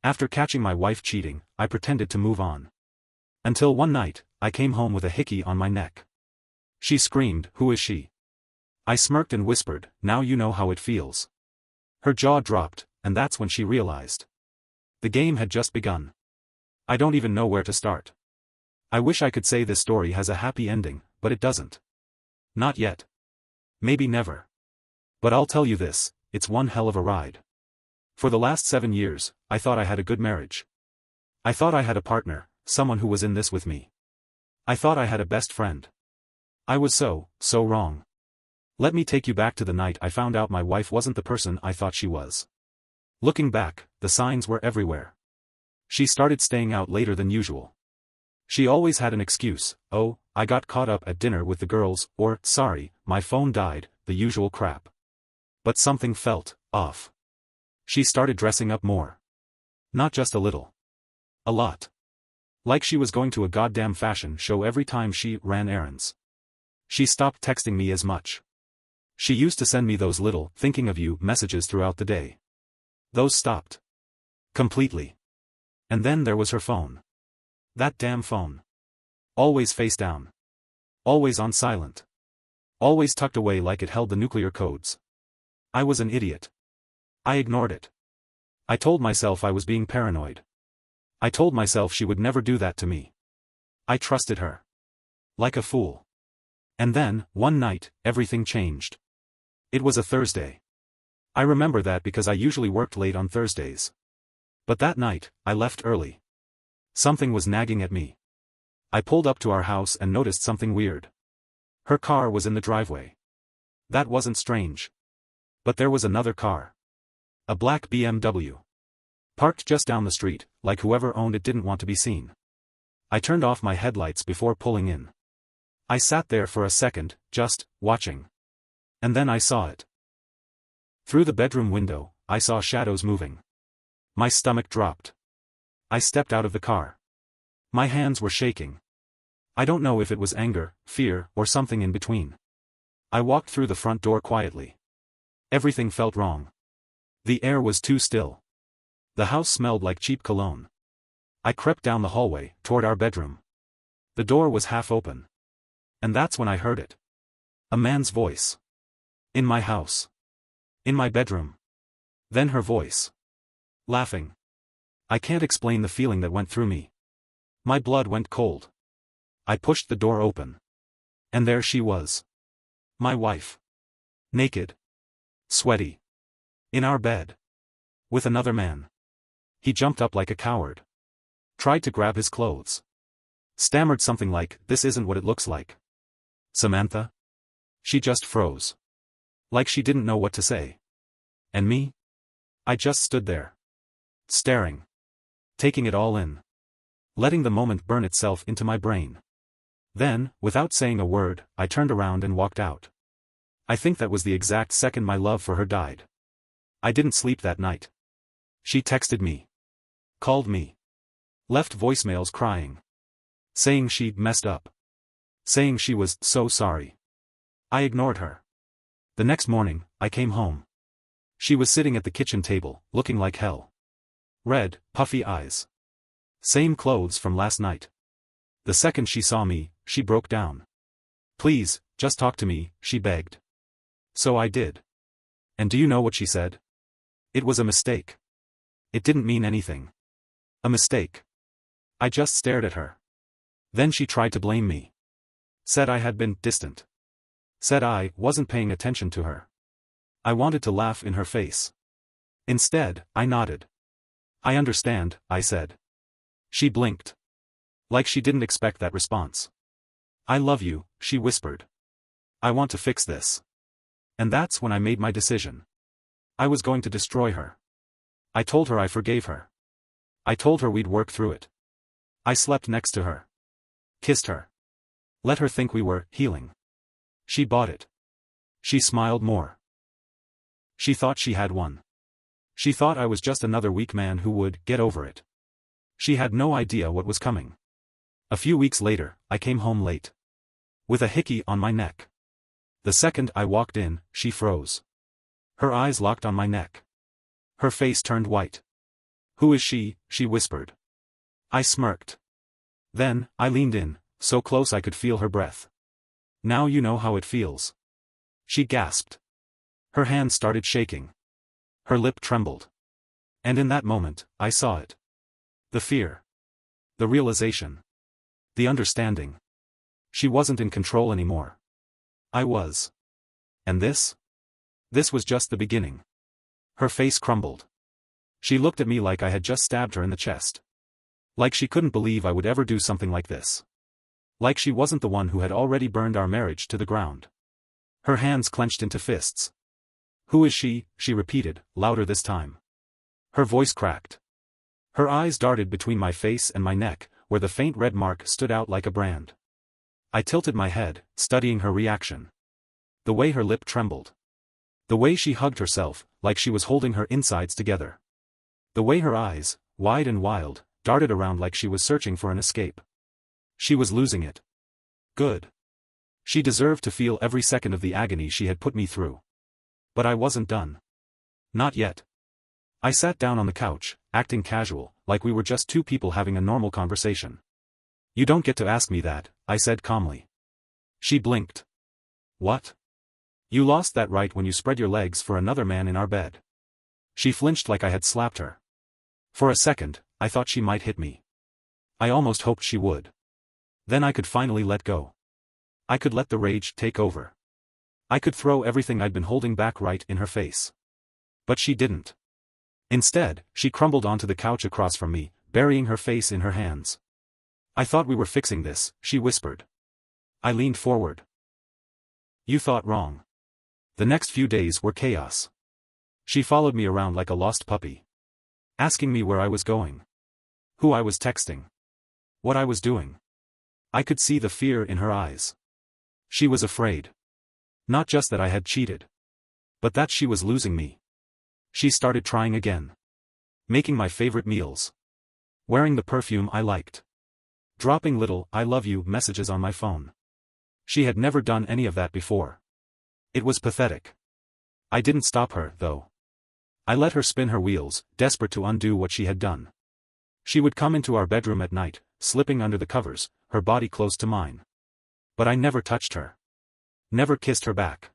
After catching my wife cheating, I pretended to move on. Until one night, I came home with a hickey on my neck. She screamed, "Who is she?" I smirked and whispered, "Now you know how it feels." Her jaw dropped, and that's when she realized. The game had just begun. I don't even know where to start. I wish I could say this story has a happy ending, but it doesn't. Not yet. Maybe never. But I'll tell you this, it's one hell of a ride. For the last 7 years, I thought I had a good marriage. I thought I had a partner, someone who was in this with me. I thought I had a best friend. I was so wrong. Let me take you back to the night I found out my wife wasn't the person I thought she was. Looking back, the signs were everywhere. She started staying out later than usual. She always had an excuse, "Oh, I got caught up at dinner with the girls," or "Sorry, my phone died," the usual crap. But something felt off. She started dressing up more. Not just a little. A lot. Like she was going to a goddamn fashion show every time she ran errands. She stopped texting me as much. She used to send me those little "thinking of you" messages throughout the day. Those stopped. Completely. And then there was her phone. That damn phone. Always face down. Always on silent. Always tucked away like it held the nuclear codes. I was an idiot. I ignored it. I told myself I was being paranoid. I told myself she would never do that to me. I trusted her. Like a fool. And then, one night, everything changed. It was a Thursday. I remember that because I usually worked late on Thursdays. But that night, I left early. Something was nagging at me. I pulled up to our house and noticed something weird. Her car was in the driveway. That wasn't strange. But there was another car. A black BMW. Parked just down the street, like whoever owned it didn't want to be seen. I turned off my headlights before pulling in. I sat there for a second, just watching. And then I saw it. Through the bedroom window, I saw shadows moving. My stomach dropped. I stepped out of the car. My hands were shaking. I don't know if it was anger, fear, or something in between. I walked through the front door quietly. Everything felt wrong. The air was too still. The house smelled like cheap cologne. I crept down the hallway, toward our bedroom. The door was half open. And that's when I heard it. A man's voice. In my house. In my bedroom. Then her voice. Laughing. I can't explain the feeling that went through me. My blood went cold. I pushed the door open. And there she was. My wife. Naked. Sweaty. In our bed. With another man. He jumped up like a coward. Tried to grab his clothes. Stammered something like, "This isn't what it looks like." "Samantha?" She just froze. Like she didn't know what to say. And me? I just stood there. Staring. Taking it all in. Letting the moment burn itself into my brain. Then, without saying a word, I turned around and walked out. I think that was the exact second my love for her died. I didn't sleep that night. She texted me. Called me. Left voicemails crying. Saying she'd messed up. Saying she was so sorry. I ignored her. The next morning, I came home. She was sitting at the kitchen table, looking like hell. Red, puffy eyes. Same clothes from last night. The second she saw me, she broke down. "Please, just talk to me," she begged. So I did. And do you know what she said? It was a mistake. It didn't mean anything. A mistake. I just stared at her. Then she tried to blame me. Said I had been distant. Said I wasn't paying attention to her. I wanted to laugh in her face. Instead, I nodded. "I understand," I said. She blinked. Like she didn't expect that response. "I love you," she whispered. "I want to fix this." And that's when I made my decision. I was going to destroy her. I told her I forgave her. I told her we'd work through it. I slept next to her. Kissed her. Let her think we were healing. She bought it. She smiled more. She thought she had won. She thought I was just another weak man who would get over it. She had no idea what was coming. A few weeks later, I came home late. With a hickey on my neck. The second I walked in, she froze. Her eyes locked on my neck. Her face turned white. Who is she? She whispered. I smirked. Then, I leaned in, so close I could feel her breath. Now you know how it feels. She gasped. Her hand started shaking. Her lip trembled. And in that moment, I saw it. The fear. The realization. The understanding. She wasn't in control anymore. I was. And this? This was just the beginning. Her face crumbled. She looked at me like I had just stabbed her in the chest. Like she couldn't believe I would ever do something like this. Like she wasn't the one who had already burned our marriage to the ground. Her hands clenched into fists. Who is she? She repeated, louder this time. Her voice cracked. Her eyes darted between my face and my neck, where the faint red mark stood out like a brand. I tilted my head, studying her reaction. The way her lip trembled. The way she hugged herself, like she was holding her insides together. The way her eyes, wide and wild, darted around like she was searching for an escape. She was losing it. Good. She deserved to feel every second of the agony she had put me through. But I wasn't done. Not yet. I sat down on the couch, acting casual, like we were just two people having a normal conversation. You don't get to ask me that, I said calmly. She blinked. What? You lost that right when you spread your legs for another man in our bed. She flinched like I had slapped her. For a second, I thought she might hit me. I almost hoped she would. Then I could finally let go. I could let the rage take over. I could throw everything I'd been holding back right in her face. But she didn't. Instead, she crumbled onto the couch across from me, burying her face in her hands. I thought we were fixing this, she whispered. I leaned forward. You thought wrong. The next few days were chaos. She followed me around like a lost puppy. Asking me where I was going. Who I was texting. What I was doing. I could see the fear in her eyes. She was afraid. Not just that I had cheated. But that she was losing me. She started trying again. Making my favorite meals. Wearing the perfume I liked. Dropping little "I love you" messages on my phone. She had never done any of that before. It was pathetic. I didn't stop her, though. I let her spin her wheels, desperate to undo what she had done. She would come into our bedroom at night, slipping under the covers, her body close to mine. But I never touched her. Never kissed her back.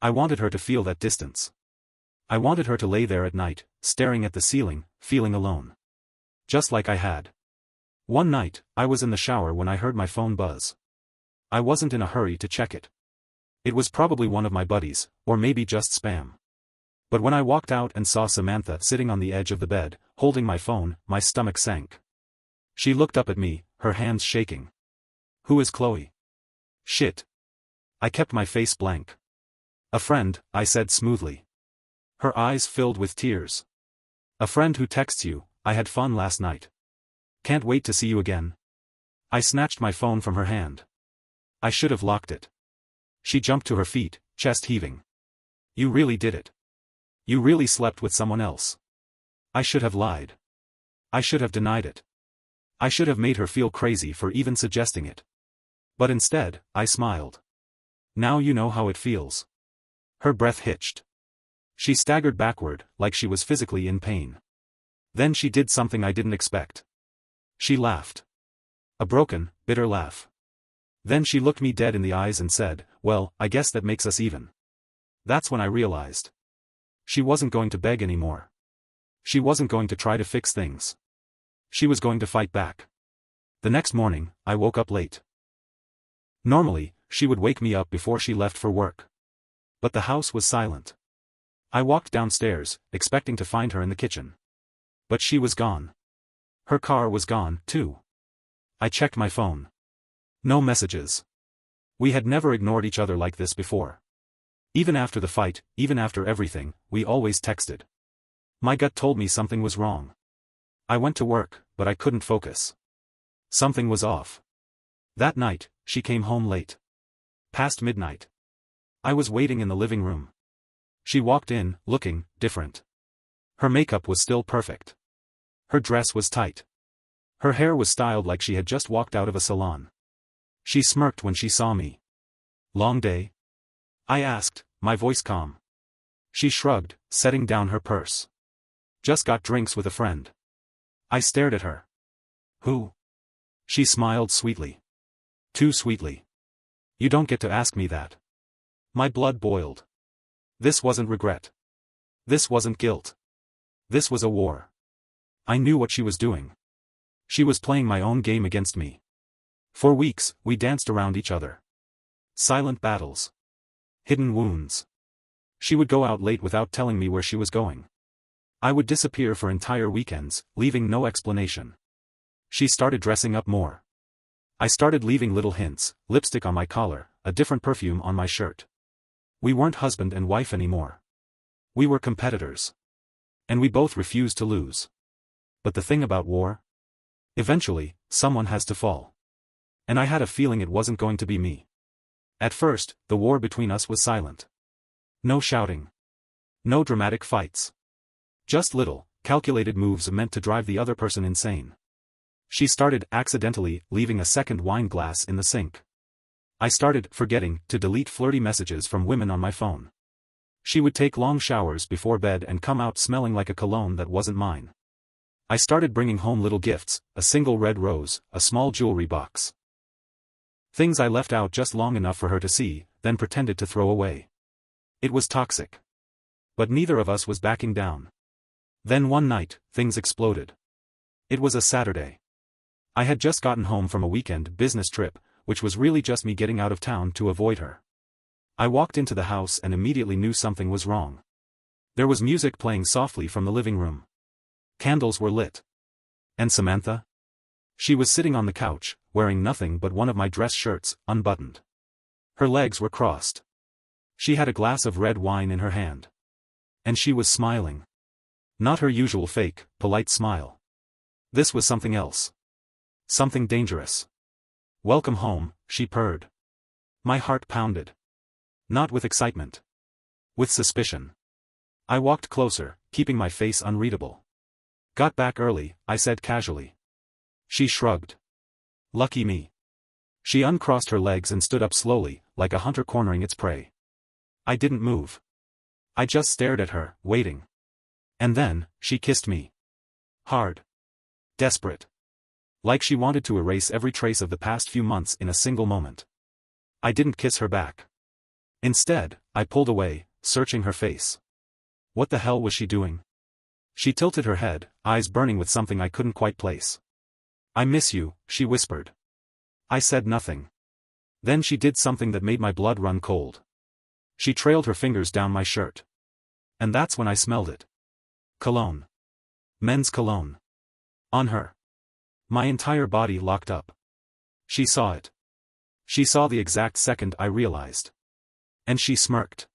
I wanted her to feel that distance. I wanted her to lay there at night, staring at the ceiling, feeling alone. Just like I had. One night, I was in the shower when I heard my phone buzz. I wasn't in a hurry to check it. It was probably one of my buddies, or maybe just spam. But when I walked out and saw Samantha sitting on the edge of the bed, holding my phone, my stomach sank. She looked up at me, her hands shaking. Who is Chloe? Shit. I kept my face blank. A friend, I said smoothly. Her eyes filled with tears. A friend who texts you, I had fun last night. Can't wait to see you again. I snatched my phone from her hand. I should have locked it. She jumped to her feet, chest heaving. You really did it. You really slept with someone else. I should have lied. I should have denied it. I should have made her feel crazy for even suggesting it. But instead, I smiled. Now you know how it feels. Her breath hitched. She staggered backward, like she was physically in pain. Then she did something I didn't expect. She laughed. A broken, bitter laugh. Then she looked me dead in the eyes and said, "Well, I guess that makes us even." That's when I realized. She wasn't going to beg anymore. She wasn't going to try to fix things. She was going to fight back. The next morning, I woke up late. Normally, she would wake me up before she left for work. But the house was silent. I walked downstairs, expecting to find her in the kitchen. But she was gone. Her car was gone, too. I checked my phone. No messages. We had never ignored each other like this before. Even after the fight, even after everything, we always texted. My gut told me something was wrong. I went to work, but I couldn't focus. Something was off. That night, she came home late. Past midnight. I was waiting in the living room. She walked in, looking different. Her makeup was still perfect. Her dress was tight. Her hair was styled like she had just walked out of a salon. She smirked when she saw me. Long day? I asked, my voice calm. She shrugged, setting down her purse. Just got drinks with a friend. I stared at her. Who? She smiled sweetly. Too sweetly. You don't get to ask me that. My blood boiled. This wasn't regret. This wasn't guilt. This was a war. I knew what she was doing. She was playing my own game against me. For weeks, we danced around each other. Silent battles. Hidden wounds. She would go out late without telling me where she was going. I would disappear for entire weekends, leaving no explanation. She started dressing up more. I started leaving little hints, lipstick on my collar, a different perfume on my shirt. We weren't husband and wife anymore. We were competitors. And we both refused to lose. But the thing about war? Eventually, someone has to fall. And I had a feeling it wasn't going to be me. At first, the war between us was silent. No shouting. No dramatic fights. Just little, calculated moves meant to drive the other person insane. She started accidentally leaving a second wine glass in the sink. I started forgetting to delete flirty messages from women on my phone. She would take long showers before bed and come out smelling like a cologne that wasn't mine. I started bringing home little gifts, a single red rose, a small jewelry box. Things I left out just long enough for her to see, then pretended to throw away. It was toxic. But neither of us was backing down. Then one night, things exploded. It was a Saturday. I had just gotten home from a weekend business trip, which was really just me getting out of town to avoid her. I walked into the house and immediately knew something was wrong. There was music playing softly from the living room. Candles were lit. And Samantha? She was sitting on the couch, wearing nothing but one of my dress shirts, unbuttoned. Her legs were crossed. She had a glass of red wine in her hand. And she was smiling. Not her usual fake, polite smile. This was something else. Something dangerous. Welcome home, she purred. My heart pounded. Not with excitement. With suspicion. I walked closer, keeping my face unreadable. Got back early, I said casually. She shrugged. Lucky me. She uncrossed her legs and stood up slowly, like a hunter cornering its prey. I didn't move. I just stared at her, waiting. And then, she kissed me. Hard. Desperate. Like she wanted to erase every trace of the past few months in a single moment. I didn't kiss her back. Instead, I pulled away, searching her face. What the hell was she doing? She tilted her head, eyes burning with something I couldn't quite place. I miss you, she whispered. I said nothing. Then she did something that made my blood run cold. She trailed her fingers down my shirt. And that's when I smelled it. Cologne. Men's cologne. On her. My entire body locked up. She saw it. She saw the exact second I realized. And she smirked.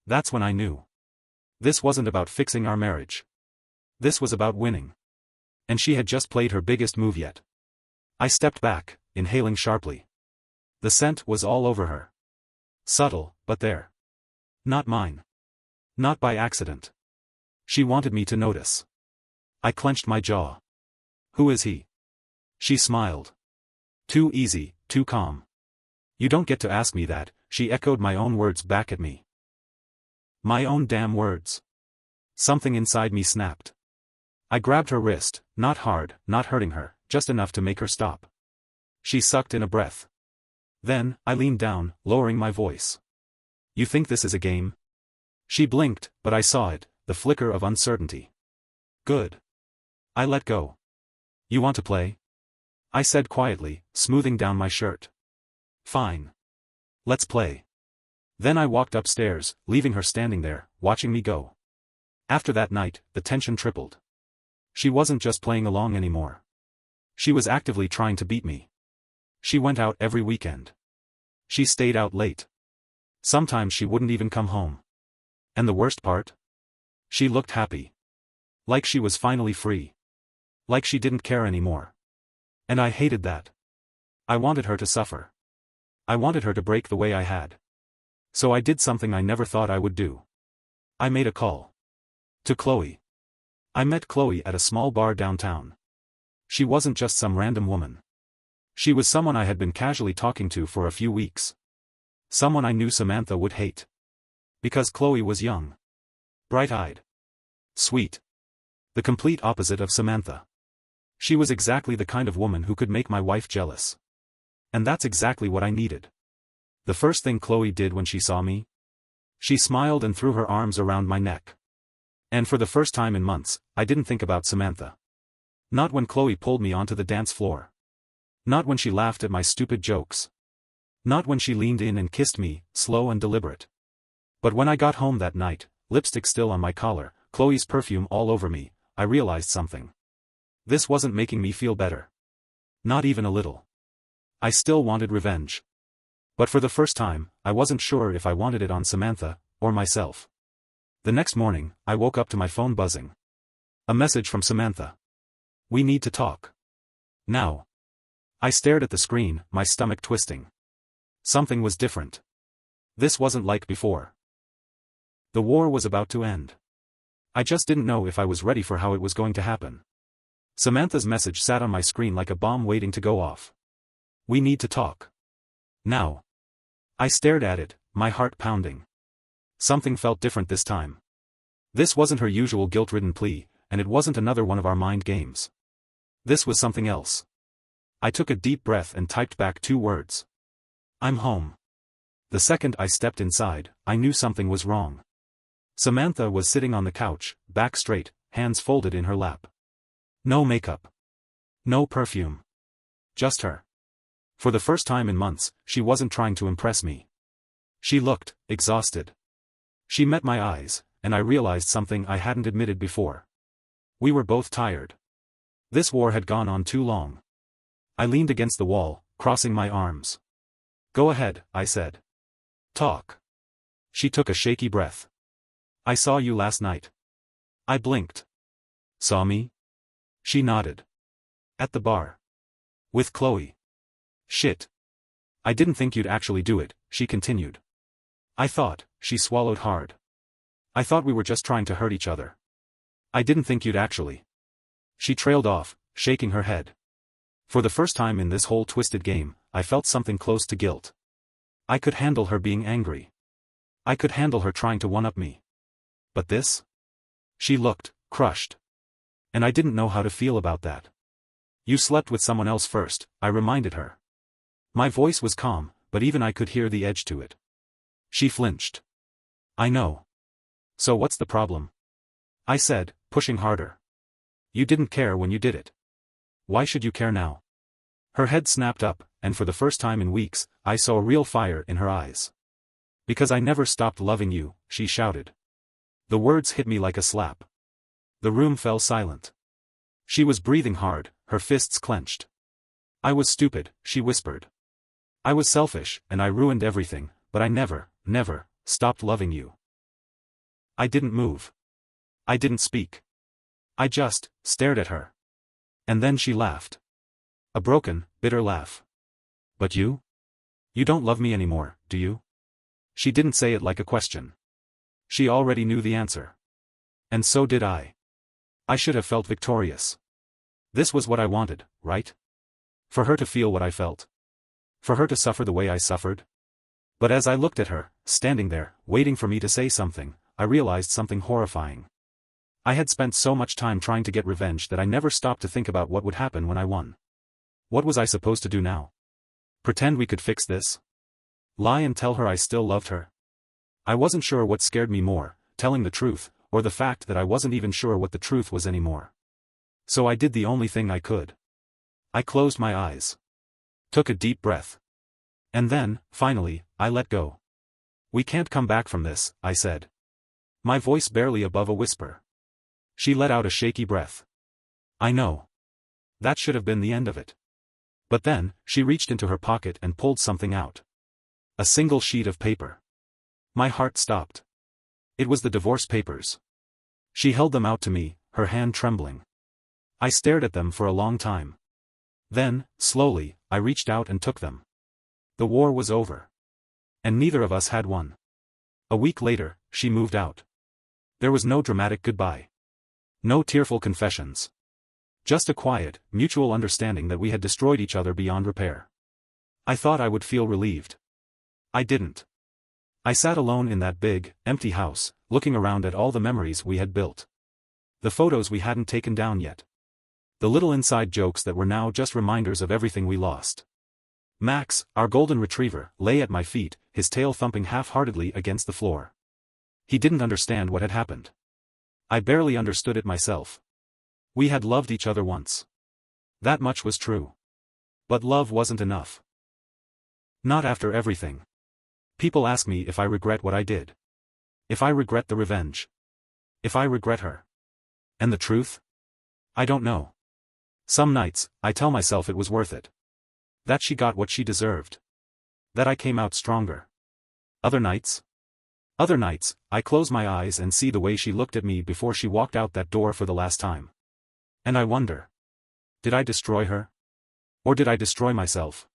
That's when I knew. This wasn't about fixing our marriage. This was about winning. And she had just played her biggest move yet. I stepped back, inhaling sharply. The scent was all over her. Subtle, but there. Not mine. Not by accident. She wanted me to notice. I clenched my jaw. Who is he? She smiled. Too easy, too calm. You don't get to ask me that, she echoed my own words back at me. My own damn words. Something inside me snapped. I grabbed her wrist, not hard, not hurting her, just enough to make her stop. She sucked in a breath. Then, I leaned down, lowering my voice. You think this is a game? She blinked, but I saw it, the flicker of uncertainty. Good. I let go. You want to play? I said quietly, smoothing down my shirt. Fine. Let's play. Then I walked upstairs, leaving her standing there, watching me go. After that night, the tension tripled. She wasn't just playing along anymore. She was actively trying to beat me. She went out every weekend. She stayed out late. Sometimes she wouldn't even come home. And the worst part? She looked happy. Like she was finally free. Like she didn't care anymore. And I hated that. I wanted her to suffer. I wanted her to break the way I had. So I did something I never thought I would do. I made a call. To Chloe. I met Chloe at a small bar downtown. She wasn't just some random woman. She was someone I had been casually talking to for a few weeks. Someone I knew Samantha would hate. Because Chloe was young. Bright-eyed. Sweet. The complete opposite of Samantha. She was exactly the kind of woman who could make my wife jealous. And that's exactly what I needed. The first thing Chloe did when she saw me? She smiled and threw her arms around my neck. And for the first time in months, I didn't think about Samantha. Not when Chloe pulled me onto the dance floor. Not when she laughed at my stupid jokes. Not when she leaned in and kissed me, slow and deliberate. But when I got home that night, lipstick still on my collar, Chloe's perfume all over me, I realized something. This wasn't making me feel better. Not even a little. I still wanted revenge. But for the first time, I wasn't sure if I wanted it on Samantha, or myself. The next morning, I woke up to my phone buzzing. A message from Samantha. We need to talk. Now. I stared at the screen, my stomach twisting. Something was different. This wasn't like before. The war was about to end. I just didn't know if I was ready for how it was going to happen. Samantha's message sat on my screen like a bomb waiting to go off. We need to talk. Now. I stared at it, my heart pounding. Something felt different this time. This wasn't her usual guilt-ridden plea, and it wasn't another one of our mind games. This was something else. I took a deep breath and typed back 2 words. I'm home. The second I stepped inside, I knew something was wrong. Samantha was sitting on the couch, back straight, hands folded in her lap. No makeup. No perfume. Just her. For the first time in months, she wasn't trying to impress me. She looked exhausted. She met my eyes, and I realized something I hadn't admitted before. We were both tired. This war had gone on too long. I leaned against the wall, crossing my arms. Go ahead, I said. Talk. She took a shaky breath. I saw you last night. I blinked. Saw me? She nodded. At the bar. With Chloe. Shit. I didn't think you'd actually do it, she continued. I thought, she swallowed hard. I thought we were just trying to hurt each other. I didn't think you'd actually. She trailed off, shaking her head. For the first time in this whole twisted game, I felt something close to guilt. I could handle her being angry. I could handle her trying to one-up me. But this? She looked crushed. And I didn't know how to feel about that. You slept with someone else first, I reminded her. My voice was calm, but even I could hear the edge to it. She flinched. I know. So what's the problem? I said, pushing harder. You didn't care when you did it. Why should you care now? Her head snapped up, and for the first time in weeks, I saw real fire in her eyes. Because I never stopped loving you, she shouted. The words hit me like a slap. The room fell silent. She was breathing hard, her fists clenched. I was stupid, she whispered. I was selfish, and I ruined everything, but I never stopped loving you. I didn't move. I didn't speak. I just stared at her. And then she laughed. A broken, bitter laugh. But you? You don't love me anymore, do you? She didn't say it like a question. She already knew the answer. And so did I. I should have felt victorious. This was what I wanted, right? For her to feel what I felt. For her to suffer the way I suffered. But as I looked at her, standing there, waiting for me to say something, I realized something horrifying. I had spent so much time trying to get revenge that I never stopped to think about what would happen when I won. What was I supposed to do now? Pretend we could fix this? Lie and tell her I still loved her? I wasn't sure what scared me more, telling the truth, or the fact that I wasn't even sure what the truth was anymore. So I did the only thing I could. I closed my eyes. Took a deep breath. And then, finally, I let go. We can't come back from this, I said. My voice barely above a whisper. She let out a shaky breath. I know. That should have been the end of it. But then, she reached into her pocket and pulled something out. A single sheet of paper. My heart stopped. It was the divorce papers. She held them out to me, her hand trembling. I stared at them for a long time. Then, slowly, I reached out and took them. The war was over. And neither of us had won. A week later, she moved out. There was no dramatic goodbye. No tearful confessions. Just a quiet, mutual understanding that we had destroyed each other beyond repair. I thought I would feel relieved. I didn't. I sat alone in that big, empty house, looking around at all the memories we had built. The photos we hadn't taken down yet. The little inside jokes that were now just reminders of everything we lost. Max, our golden retriever, lay at my feet, his tail thumping half-heartedly against the floor. He didn't understand what had happened. I barely understood it myself. We had loved each other once. That much was true. But love wasn't enough. Not after everything. People ask me if I regret what I did. If I regret the revenge. If I regret her. And the truth? I don't know. Some nights, I tell myself it was worth it. That she got what she deserved. That I came out stronger. Other nights, I close my eyes and see the way she looked at me before she walked out that door for the last time. And I wonder. Did I destroy her? Or did I destroy myself?